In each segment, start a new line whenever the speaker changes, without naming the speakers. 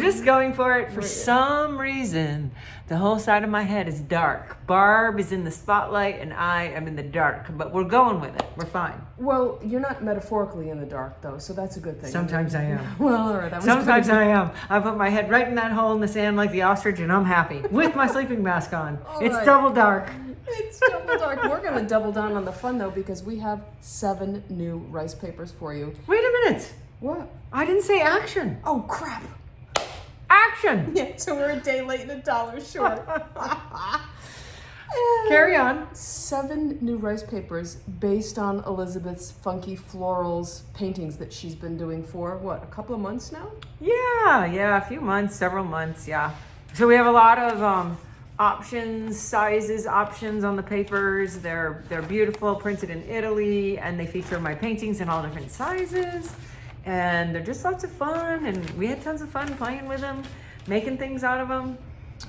just going for it. For some reason, the whole side of my head is dark. Barb is in the spotlight and I am in the dark, but we're going with it. We're fine.
Well, you're not metaphorically in the dark, though, so that's a good thing.
Sometimes I am.
Well, all right. That was
Sometimes I am. I put my head right in that hole in the sand like the ostrich and I'm happy with my sleeping mask on. It's double dark.
It's double dark. We're going to double down on the fun, though, because we have 7 new rice papers for you.
Wait a minute.
What?
I didn't say action.
Oh, crap.
Action.
Yeah, so we're a day late and $1 short.
Carry on.
7 new rice papers based on Elizabeth's Funky Florals paintings that she's been doing for, what, a couple of months now?
Yeah, a few months, several months, yeah. So we have a lot of options, sizes, options on the papers. They're beautiful, printed in Italy, and they feature my paintings in all different sizes. And they're just lots of fun, and we had tons of fun playing with them, making things out of them.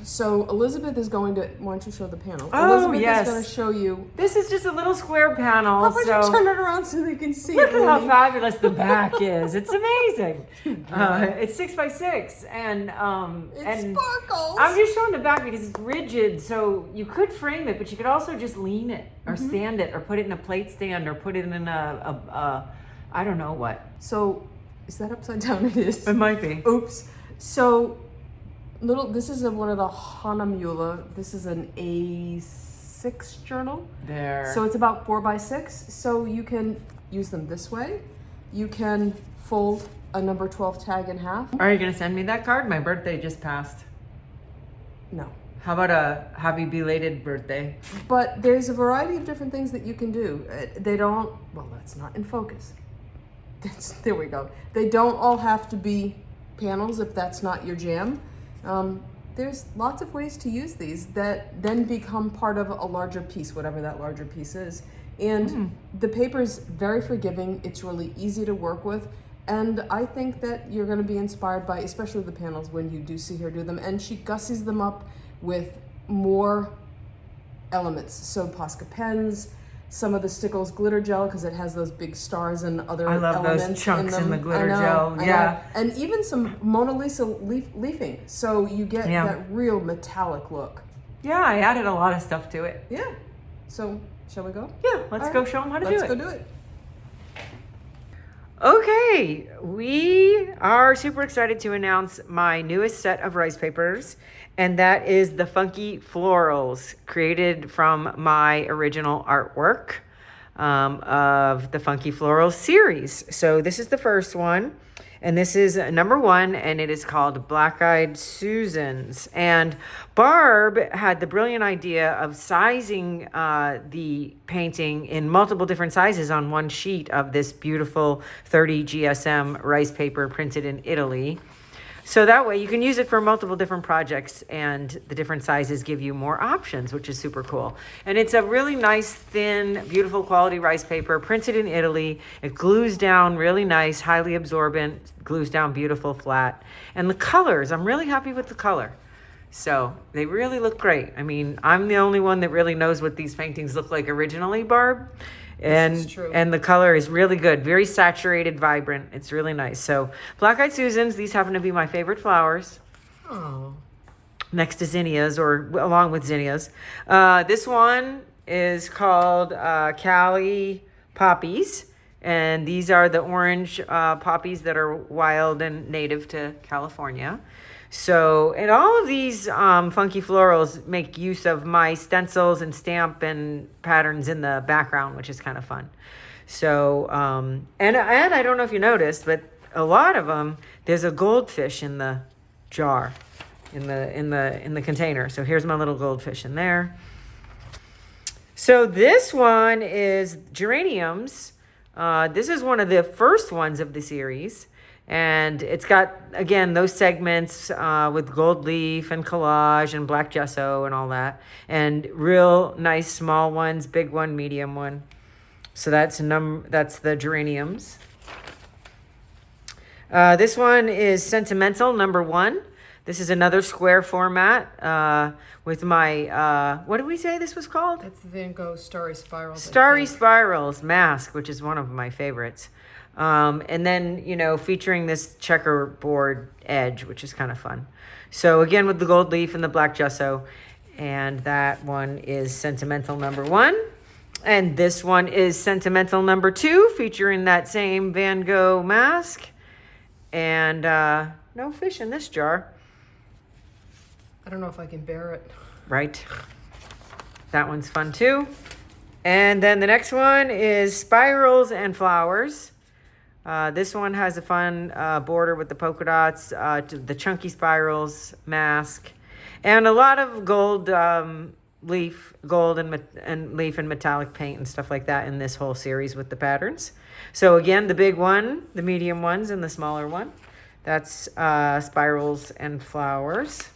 So Elizabeth is going to, why don't you show the panel?
Oh,
Elizabeth
yes.
is going to show you.
This is just a little square panel.
How about you turn it around so they can see
Look
it?
at how
Amy?
fabulous the back is. It's amazing. It's 6 by 6, and
It sparkles.
I'm just showing the back because it's rigid, so you could frame it, but you could also just lean it or stand it or put it in a plate stand or put it in a I don't know what.
So, is that upside down? It is.
It might be.
Oops. So, this is one of the Hahnemühle. This is an A6 journal.
There.
So it's about 4 by 6. So you can use them this way. You can fold a number 12 tag in half.
Are you going to send me that card? My birthday just passed.
No.
How about a happy belated birthday?
But there's a variety of different things that you can do. They don't, well, that's not in focus. There we go. They don't all have to be panels if that's not your jam. There's lots of ways to use these that then become part of a larger piece, whatever that larger piece is. And the paper's very forgiving. It's really easy to work with. And I think that you're going to be inspired by, especially the panels, when you do see her do them. And she gussies them up with more elements. So Posca pens, some of the Stickles glitter gel, because it has those big stars and other
I love
elements
those chunks in the glitter
I know,
gel.
I
Yeah.
know. And even some Mona Lisa leafing. So you get that real metallic look.
Yeah, I added a lot of stuff to it.
Yeah. So, shall we go?
Yeah, let's go show them how to do it.
Let's go do it.
Okay, we are super excited to announce my newest set of rice papers, and that is the Funky Florals, created from my original artwork of the Funky Florals series. So this is the first one, and this is number 1, and it is called Black-Eyed Susans. And Barb had the brilliant idea of sizing the painting in multiple different sizes on one sheet of this beautiful 30 GSM rice paper printed in Italy. So that way you can use it for multiple different projects, and the different sizes give you more options, which is super cool. And it's a really nice, thin, beautiful quality rice paper printed in Italy. It glues down really nice, highly absorbent, glues down beautiful flat. And the colors, I'm really happy with the color. So they really look great. I mean, I'm the only one that really knows what these paintings look like originally, Barb. And the color is really good, very saturated, vibrant. It's really nice. So Black-Eyed Susans, these happen to be my favorite flowers.
Oh.
Next to zinnias, or along with zinnias. This one is called Cali Poppies. And these are the orange poppies that are wild and native to California. So, and all of these Funky Florals make use of my stencils and stamp and patterns in the background, which is kind of fun. So, and I don't know if you noticed, but a lot of them, there's a goldfish in the jar, in the container. So here's my little goldfish in there. So this one is geraniums. This is one of the first ones of the series. And it's got, again, those segments with gold leaf and collage and black gesso and all that. And real nice small ones, big one, medium one. So that's the geraniums. This one is Sentimental, number 1. This is another square format with my, what did we say this was called?
It's the Van Gogh Starry Spirals.
Starry Spirals mask, which is one of my favorites. And then, you know, featuring this checkerboard edge, which is kind of fun. So again, with the gold leaf and the black gesso. And that one is sentimental number 1. And this one is sentimental number 2, featuring that same Van Gogh mask. And no fish in this jar.
I don't know if I can bear it.
Right. That one's fun too. And then the next one is spirals and flowers. This one has a fun border with the polka dots, the chunky spirals mask, and a lot of gold leaf, gold and leaf and metallic paint and stuff like that in this whole series with the patterns. So again, the big one, the medium ones, and the smaller one. That's spirals and flowers.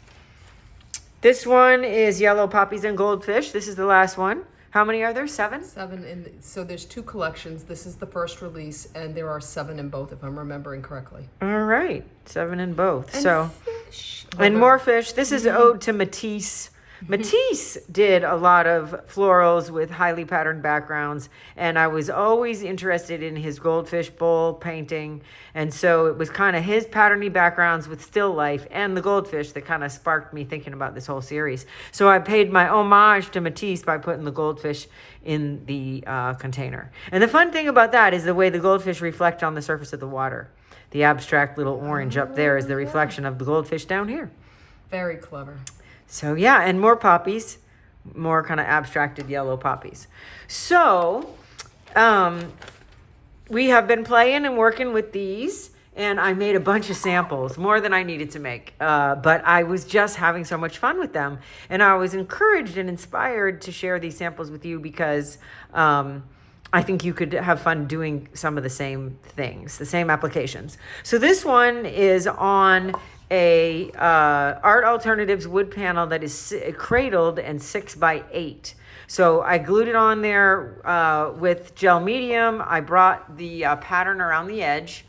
This one is yellow poppies and goldfish. This is the last one. How many are there? 7?
7 so there's 2 collections. This is the first release, and there are 7 in both, if I'm remembering correctly.
All right, 7 in both.
And fish.
And more fish. This is ode to Matisse. Matisse did a lot of florals with highly patterned backgrounds, and I was always interested in his goldfish bowl painting, and so it was kind of his patterny backgrounds with still life and the goldfish that kind of sparked me thinking about this whole series. So I paid my homage to Matisse by putting the goldfish in the container. And the fun thing about that is the way the goldfish reflect on the surface of the water. The abstract little orange up there is the reflection of the goldfish down here.
Very clever.
So yeah, and more poppies, more kind of abstracted yellow poppies. So we have been playing and working with these, and I made a bunch of samples, more than I needed to make. But I was just having so much fun with them, and I was encouraged and inspired to share these samples with you because I think you could have fun doing some of the same things, the same applications. So this one is on a Art Alternatives wood panel that is cradled and 6x8. So I glued it on there with gel medium. I brought the pattern around the edge,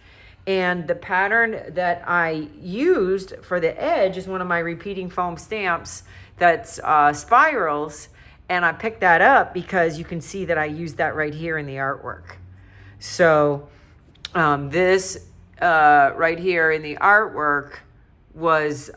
and the pattern that I used for the edge is one of my repeating foam stamps that's spirals, and I picked that up because you can see that I used that right here in the artwork. So this right here in the artwork was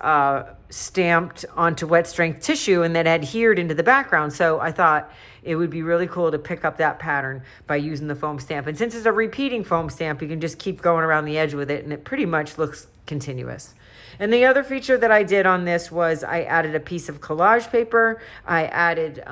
stamped onto wet strength tissue and then adhered into the background. So I thought it would be really cool to pick up that pattern by using the foam stamp. And since it's a repeating foam stamp, you can just keep going around the edge with it, and it pretty much looks continuous. And the other feature that I did on this was I added a piece of collage paper. I added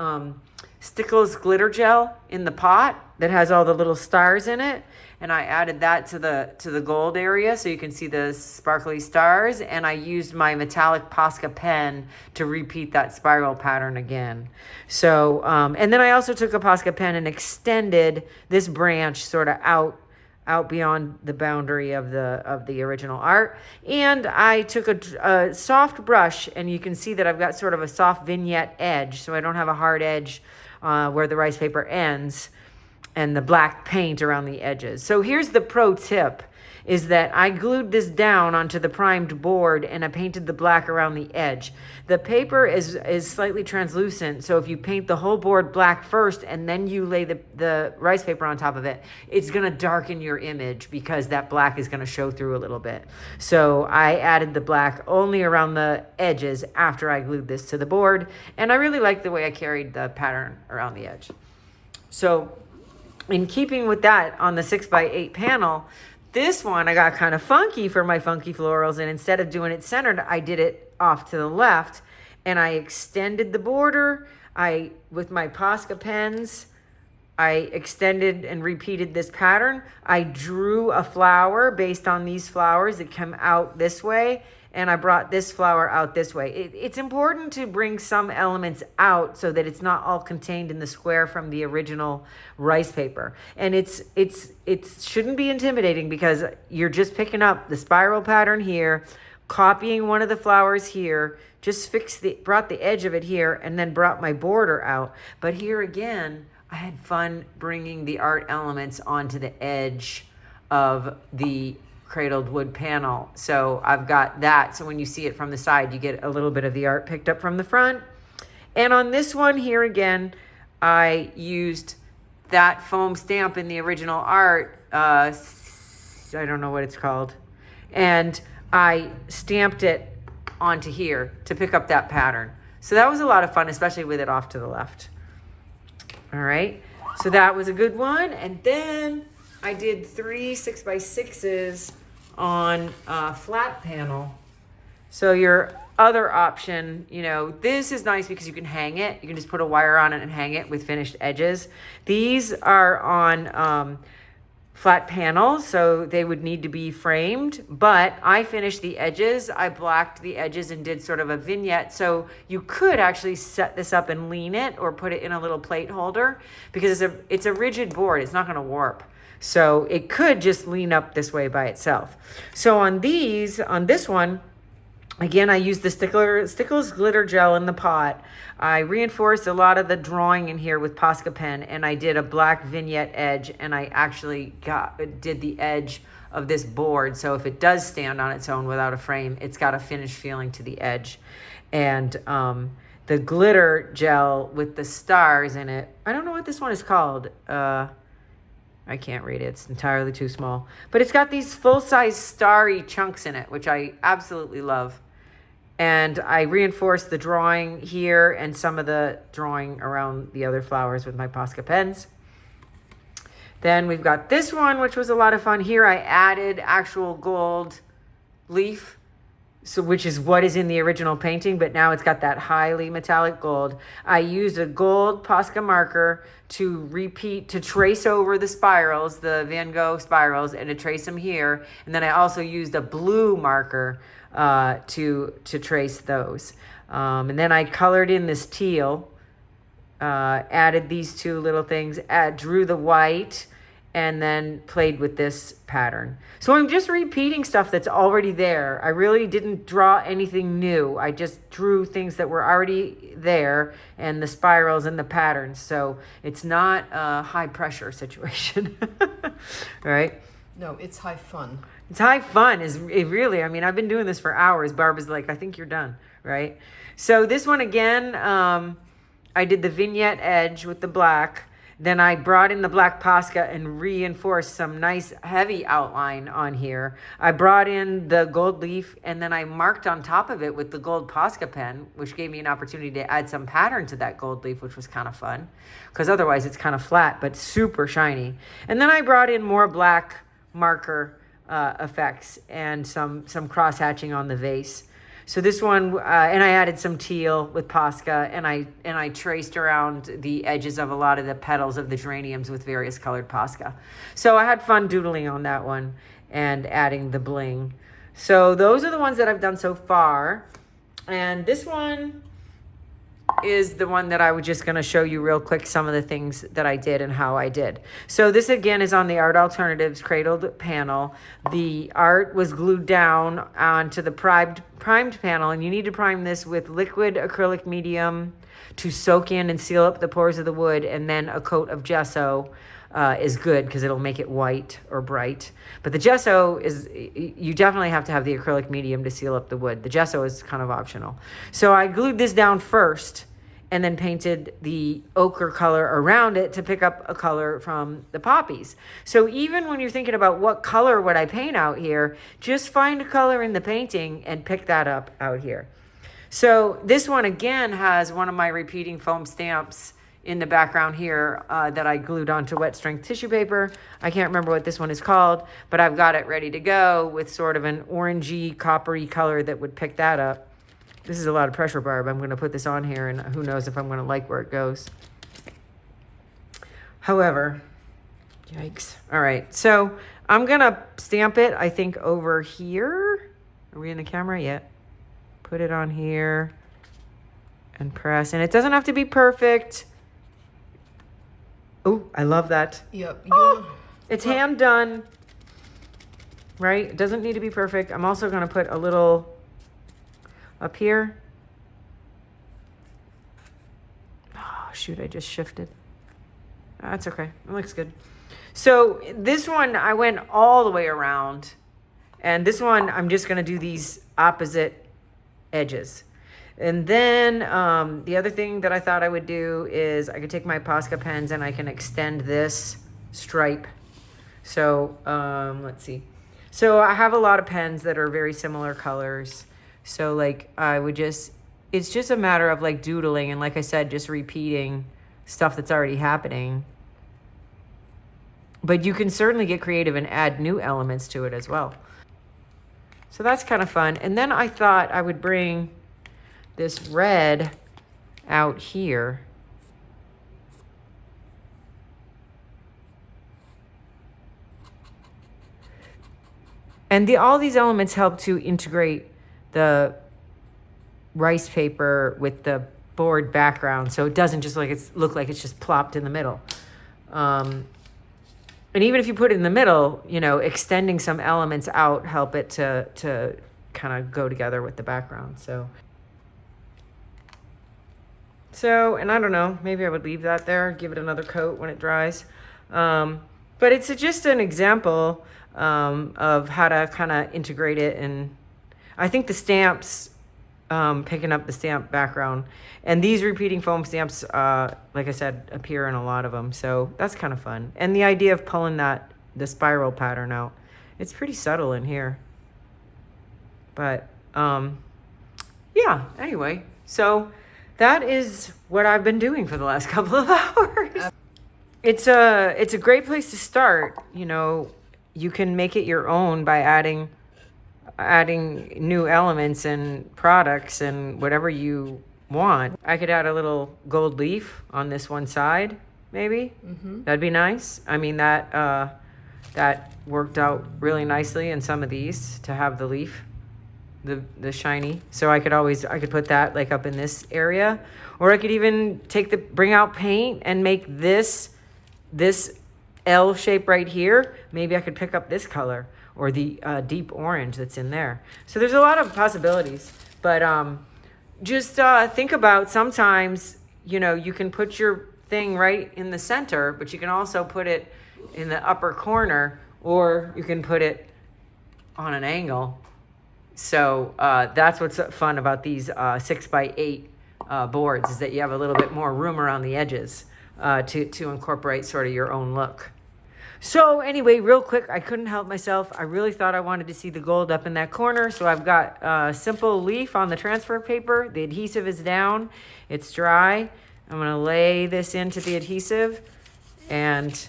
Stickles glitter gel in the pot that has all the little stars in it. And I added that to the gold area so you can see the sparkly stars. And I used my metallic Posca pen to repeat that spiral pattern again. So, and then I also took a Posca pen and extended this branch sort of out beyond the boundary of the original art. And I took a soft brush, and you can see that I've got sort of a soft vignette edge, so I don't have a hard edge where the rice paper ends, and the black paint around the edges. So here's the pro tip, is that I glued this down onto the primed board and I painted the black around the edge. The paper is slightly translucent, so if you paint the whole board black first and then you lay the rice paper on top of it, it's gonna darken your image because that black is gonna show through a little bit. So I added the black only around the edges after I glued this to the board, and I really like the way I carried the pattern around the edge. So in keeping with that, on the 6x8 panel, this one I got kind of funky for my Funky Florals, and instead of doing it centered, I did it off to the left, and I extended the border. With my Posca pens, I extended and repeated this pattern. I drew a flower based on these flowers that come out this way, and I brought this flower out this way. It's important to bring some elements out so that it's not all contained in the square from the original rice paper. And it shouldn't be intimidating because you're just picking up the spiral pattern here, copying one of the flowers here, just brought the edge of it here, and then brought my border out. But here again, I had fun bringing the art elements onto the edge of the cradled wood panel. So I've got that. So when you see it from the side, you get a little bit of the art picked up from the front. And on this one here again, I used that foam stamp in the original art, I don't know what it's called. And I stamped it onto here to pick up that pattern. So that was a lot of fun, especially with it off to the left. All right, so that was a good one. And then I did 3 6x6s on flat panel. So your other option, you know, this is nice because you can hang it. You can just put a wire on it and hang it with finished edges. These are on flat panels, so they would need to be framed, but I finished the edges. I blacked the edges and did sort of a vignette, so you could actually set this up and lean it or put it in a little plate holder because it's a rigid board. It's not going to warp. So it could just lean up this way by itself. So on this one, again, I used the Stickles glitter gel in the pot. I reinforced a lot of the drawing in here with Posca pen, and I did a black vignette edge, and I actually did the edge of this board. So if it does stand on its own without a frame, it's got a finished feeling to the edge. And the glitter gel with the stars in it, I don't know what this one is called. I can't read it. It's entirely too small. But it's got these full-size starry chunks in it, which I absolutely love. And I reinforced the drawing here and some of the drawing around the other flowers with my Posca pens. Then we've got this one, which was a lot of fun. Here I added actual gold leaf, so which is what is in the original painting, but now it's got that highly metallic gold. I used a gold Posca marker to trace over the spirals, the Van Gogh spirals, and to trace them here. And then I also used a blue marker to trace those. And then I colored in this teal, added these two little things, drew the white, and then played with this pattern. So I'm just repeating stuff that's already there. I really didn't draw anything new. I just drew things that were already there and the spirals and the patterns. So it's not a high pressure situation. All right.
No, it's high fun.
It's high fun. I mean, I've been doing this for hours. Barb is like, I think you're done, right? So this one again, I did the vignette edge with the black. Then I brought in the black Posca and reinforced some nice heavy outline on here. I brought in the gold leaf and then I marked on top of it with the gold Posca pen, which gave me an opportunity to add some pattern to that gold leaf, which was kind of fun because otherwise it's kind of flat but super shiny. And then I brought in more black marker effects and some cross hatching on the vase. So this one, and I added some teal with Posca, and I traced around the edges of a lot of the petals of the geraniums with various colored Posca. So I had fun doodling on that one and adding the bling. So those are the ones that I've done so far. And this one is the one that I was just going to show you real quick some of the things that I did and how I did. So this again is on the Art Alternatives cradled panel. The art was glued down onto the primed panel, and you need to prime this with liquid acrylic medium to soak in and seal up the pores of the wood, and then a coat of gesso is good because it'll make it white or bright. But the gesso you definitely have to have the acrylic medium to seal up the wood. The gesso is kind of optional. So I glued this down first and then painted the ochre color around it to pick up a color from the poppies. So even when you're thinking about what color would I paint out here, just find a color in the painting and pick that up out here. So this one again has one of my repeating foam stamps in the background here that I glued onto wet strength tissue paper. I can't remember what this one is called, but I've got it ready to go with sort of an orangey, coppery color that would pick that up. This is a lot of pressure, Barb. I'm going to put this on here, and who knows if I'm going to like where it goes. However, yikes. All right, so I'm going to stamp it, I think, over here. Are we in the camera yet? Put it on here and press. And it doesn't have to be perfect. Oh, I love that.
Yep.
It's hand done, right? It doesn't need to be perfect. I'm also going to put a little up here. Oh, shoot, I just shifted. That's okay. It looks good. So this one, I went all the way around. And this one, I'm just going to do these opposite edges. And then the other thing that I thought I would do is I could take my Posca pens and I can extend this stripe. So let's see. So I have a lot of pens that are very similar colors. So like I would just, it's just a matter of like doodling and like I said, just repeating stuff that's already happening. But you can certainly get creative and add new elements to it as well. So that's kind of fun. And then I thought I would bring this red out here. And all these elements help to integrate the rice paper with the board background, so it doesn't just look like it's just plopped in the middle. And even if you put it in the middle, you know, extending some elements out help it to kind of go together with the background. So, and I don't know, maybe I would leave that there, give it another coat when it dries. But it's just an example of how to kind of integrate it. And I think the stamps, picking up the stamp background, and these repeating foam stamps, like I said, appear in a lot of them. So that's kind of fun. And the idea of pulling the spiral pattern out, it's pretty subtle in here. But yeah, anyway, so that is what I've been doing for the last couple of hours. It's a great place to start. You know, you can make it your own by adding new elements and products and whatever you want. I could add a little gold leaf on this one side, maybe. That'd be nice. I mean, that worked out really nicely in some of these to have the leaf, the shiny. So I could put that like up in this area, or I could even bring out paint and make this L shape right here. Maybe I could pick up this color or the deep orange that's in there. So there's a lot of possibilities, but just think about, sometimes, you know, you can put your thing right in the center, but you can also put it in the upper corner, or you can put it on an angle. So that's what's fun about these 6x8 boards, is that you have a little bit more room around the edges to incorporate sort of your own look. So anyway, real quick, I couldn't help myself. I really thought I wanted to see the gold up in that corner. So I've got a simple leaf on the transfer paper. The adhesive is down. It's dry. I'm going to lay this into the adhesive and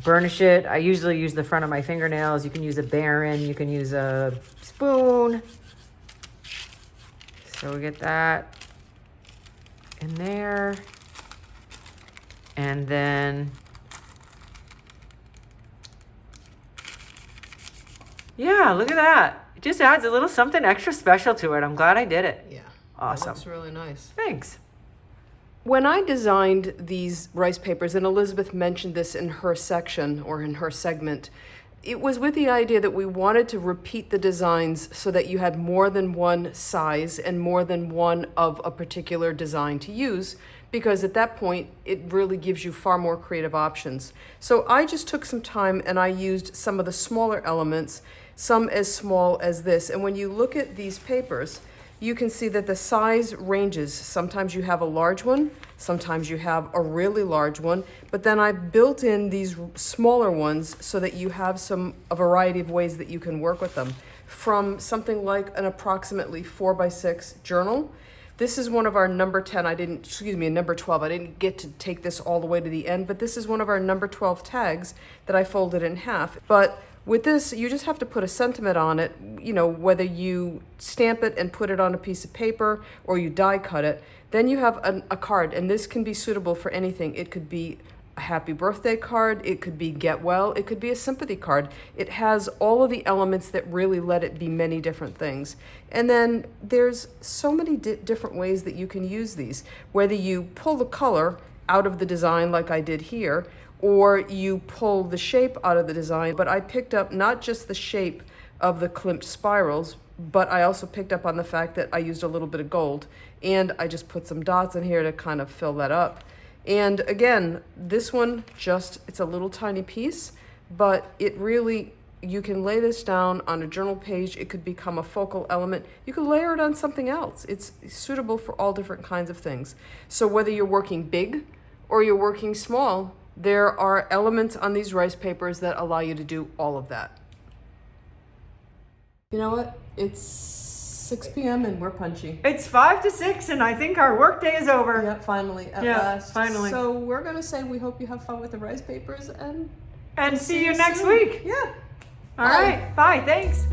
burnish it. I usually use the front of my fingernails. You can use a Baron. You can use a spoon. So we get that in there. And then, yeah, look at that. It just adds a little something extra special to it. I'm glad I did it.
Yeah.
Awesome.
That looks really nice.
Thanks.
When I designed these rice papers, and Elizabeth mentioned this in her section or in her segment, it was with the idea that we wanted to repeat the designs so that you had more than one size and more than one of a particular design to use, because at that point, it really gives you far more creative options. So I just took some time and I used some of the smaller elements, some as small as this. And when you look at these papers, you can see that the size ranges. Sometimes you have a large one, sometimes you have a really large one, but then I built in these smaller ones so that you have a variety of ways that you can work with them. From something like an approximately 4x6 journal. This is one of our number 10, number 12. I didn't get to take this all the way to the end, but this is one of our number 12 tags that I folded in half. But with this, you just have to put a sentiment on it, you know, whether you stamp it and put it on a piece of paper or you die cut it. Then you have a card, and this can be suitable for anything. It could be a happy birthday card, it could be get well, it could be a sympathy card. It has all of the elements that really let it be many different things. And then there's so many different ways that you can use these, whether you pull the color out of the design like I did here, or you pull the shape out of the design. But I picked up not just the shape of the clipped spirals, but I also picked up on the fact that I used a little bit of gold, and I just put some dots in here to kind of fill that up. And again, this one it's a little tiny piece, but it really, you can lay this down on a journal page. It could become a focal element. You could layer it on something else. It's suitable for all different kinds of things. So whether you're working big or you're working small, there are elements on these rice papers that allow you to do all of that. You know what? It's 6 p.m. and we're punchy.
It's 5 to 6, and I think our workday is over.
Yeah, finally, at
Yeah,
last.
finally.
So we're gonna say we hope you have fun with the rice papers, and
And
we'll
see you next
soon.
week.
Yeah.
All right. Bye. Thanks.